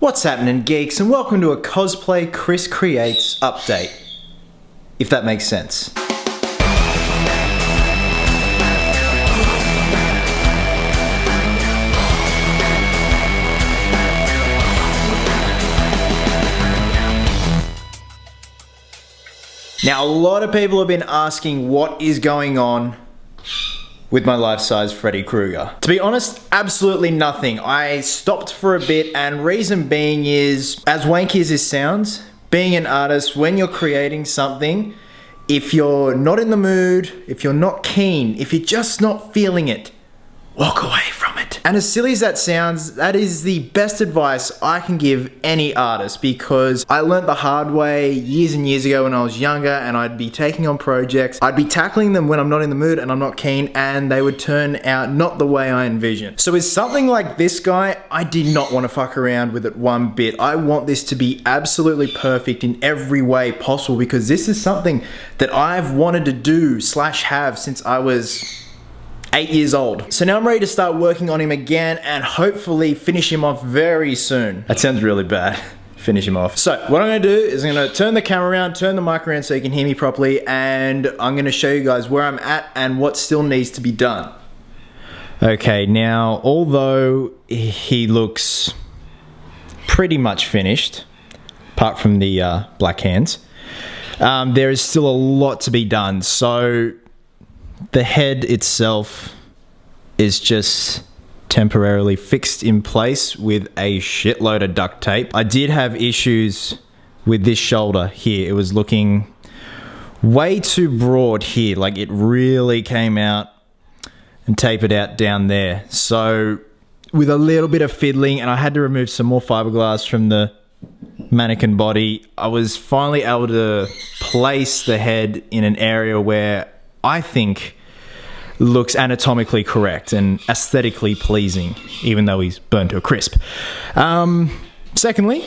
What's happening, geeks, and welcome to a Cosplay Chris Creates update, if that makes sense. Now, a lot of people have been asking what is going on with my life-size Freddy Krueger. To be honest, absolutely nothing. I stopped for a bit, and reason being is, as wanky as this sounds, being an artist, when you're creating something, if you're not in the mood, if you're not keen, if you're just not feeling it, walk away from it. And as silly as that sounds, that is the best advice I can give any artist, because I learned the hard way years and years ago when I was younger, and I'd be taking on projects, I'd be tackling them when I'm not in the mood and I'm not keen, and they would turn out not the way I envisioned. So with something like this guy, I did not want to fuck around with it one bit. I want this to be absolutely perfect in every way possible, because this is something that I've wanted to do / have since I was 8 years old. So now I'm ready to start working on him again and hopefully finish him off very soon. That sounds really bad. Finish him off. So what I'm gonna do is I'm gonna turn the camera around, turn the mic around so you can hear me properly, and I'm gonna show you guys where I'm at and what still needs to be done. Okay, now although he looks pretty much finished, apart from the black hands, there is still a lot to be done. So the head itself is just temporarily fixed in place with a shitload of duct tape. I did have issues with this shoulder here. It was looking way too broad here. Like, it really came out and tapered out down there. So with a little bit of fiddling, and I had to remove some more fiberglass from the mannequin body, I was finally able to place the head in an area where I think looks anatomically correct and aesthetically pleasing, even though he's burned to a crisp. Secondly,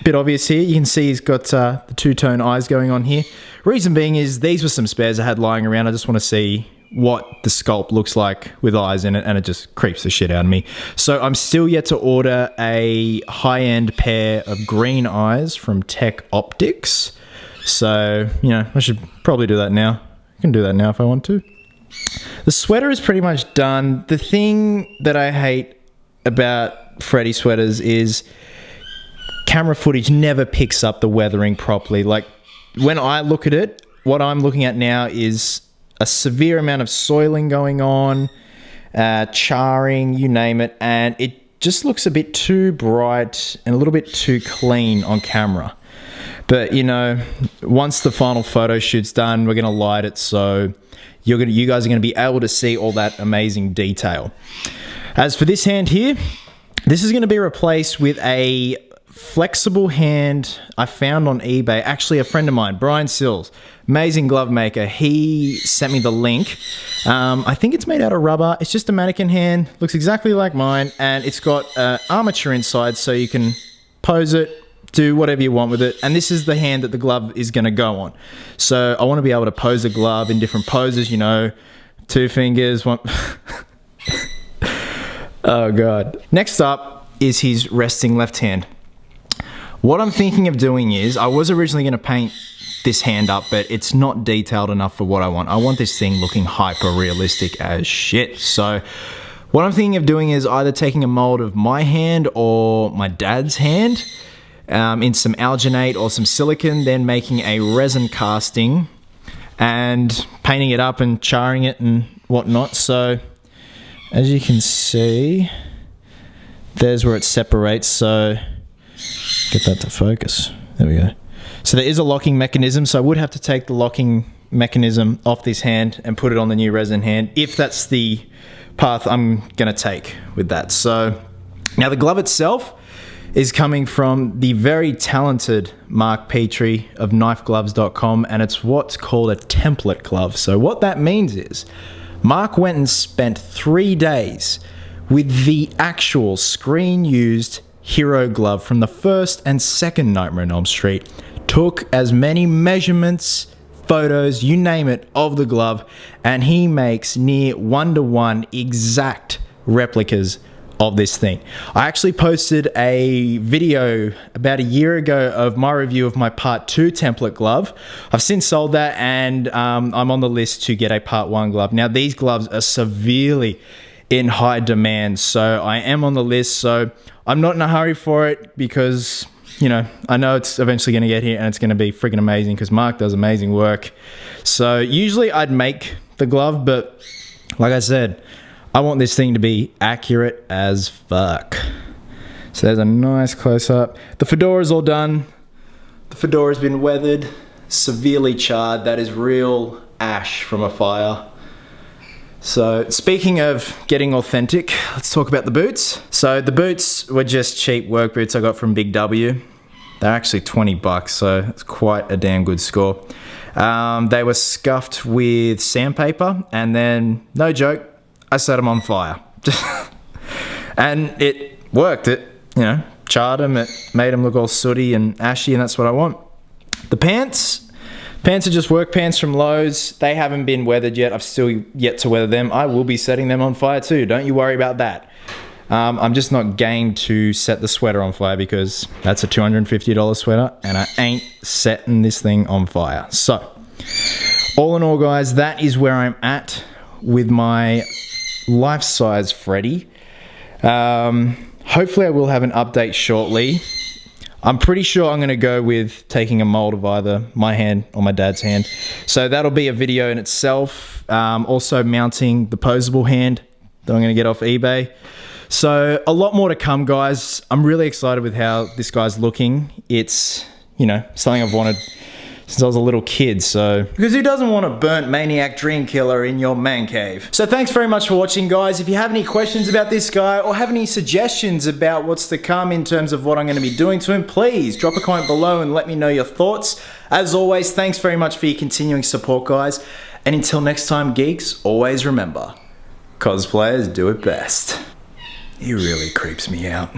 a bit obvious here, you can see he's got the two-tone eyes going on here. Reason being is these were some spares I had lying around. I just want to see what the sculpt looks like with eyes in it, and it just creeps the shit out of me. So I'm still yet to order a high-end pair of green eyes from Tech Optics. So, you know, I should probably do that now. I can do that now if I want to. The sweater is pretty much done. The thing that I hate about Freddy sweaters is camera footage never picks up the weathering properly. Like, when I look at it, what I'm looking at now is a severe amount of soiling going on, charring, you name it, and it just looks a bit too bright and a little bit too clean on camera. But, you know, once the final photo shoot's done, we're going to light it, so you guys are going to be able to see all that amazing detail. As for this hand here, this is going to be replaced with a flexible hand I found on eBay. Actually, a friend of mine, Brian Sills, amazing glove maker, he sent me the link. I think it's made out of rubber. It's just a mannequin hand, looks exactly like mine, and it's got armature inside, so you can pose it, do whatever you want with it. And this is the hand that the glove is going to go on. So I want to be able to pose a glove in different poses, you know, 2 fingers, one. Oh God. Next up is his resting left hand. What I'm thinking of doing is, I was originally going to paint this hand up, but it's not detailed enough for what I want. I want this thing looking hyper realistic as shit. So what I'm thinking of doing is either taking a mold of my hand or my dad's hand, in some alginate or some silicone, then making a resin casting and painting it up and charring it and whatnot. So as you can see, there's where it separates. So get that to focus. There we go. So there is a locking mechanism, so I would have to take the locking mechanism off this hand and put it on the new resin hand, if that's the path I'm gonna take with that. So now the glove itself is coming from the very talented Mark Petrie of knifegloves.com, and it's what's called a template glove. So what that means is Mark went and spent 3 days with the actual screen-used hero glove from the first and second Nightmare on Elm Street, took as many measurements, photos, you name it, of the glove, and he makes near 1-to-1 exact replicas of this thing. I actually posted a video about a year ago of my review of my Part 2 template glove. I've since sold that, and I'm on the list to get a Part 1 glove. Now, these gloves are severely in high demand, so I am on the list. So I'm not in a hurry for it because, you know, I know it's eventually going to get here and it's going to be freaking amazing because Mark does amazing work. So usually I'd make the glove, but like I said, I want this thing to be accurate as fuck. So there's a nice close-up. The fedora's all done. The fedora's been weathered, severely charred. That is real ash from a fire. So speaking of getting authentic, let's talk about the boots. So the boots were just cheap work boots I got from Big W. They're actually 20 bucks, so it's quite a damn good score. They were scuffed with sandpaper, and then, no joke, I set them on fire. And it worked. It, you know, charred them. It made them look all sooty and ashy, and that's what I want. The pants are just work pants from Lowe's. They haven't been weathered yet. I've still yet to weather them. I will be setting them on fire too. Don't you worry about that. I'm just not game to set the sweater on fire because that's a $250 sweater, and I ain't setting this thing on fire. So, all in all, guys, that is where I'm at with my life-size Freddy. Hopefully I will have an update shortly. I'm pretty sure I'm going to go with taking a mold of either my hand or my dad's hand. So that'll be a video in itself. Also mounting the posable hand that I'm going to get off eBay. So a lot more to come, guys. I'm really excited with how this guy's looking. It's, you know, something I've wanted since I was a little kid, so. Because who doesn't want a burnt maniac dream killer in your man cave? So thanks very much for watching, guys. If you have any questions about this guy or have any suggestions about what's to come in terms of what I'm gonna be doing to him, please drop a comment below and let me know your thoughts. As always, thanks very much for your continuing support, guys. And until next time, geeks, always remember, cosplayers do it best. He really creeps me out.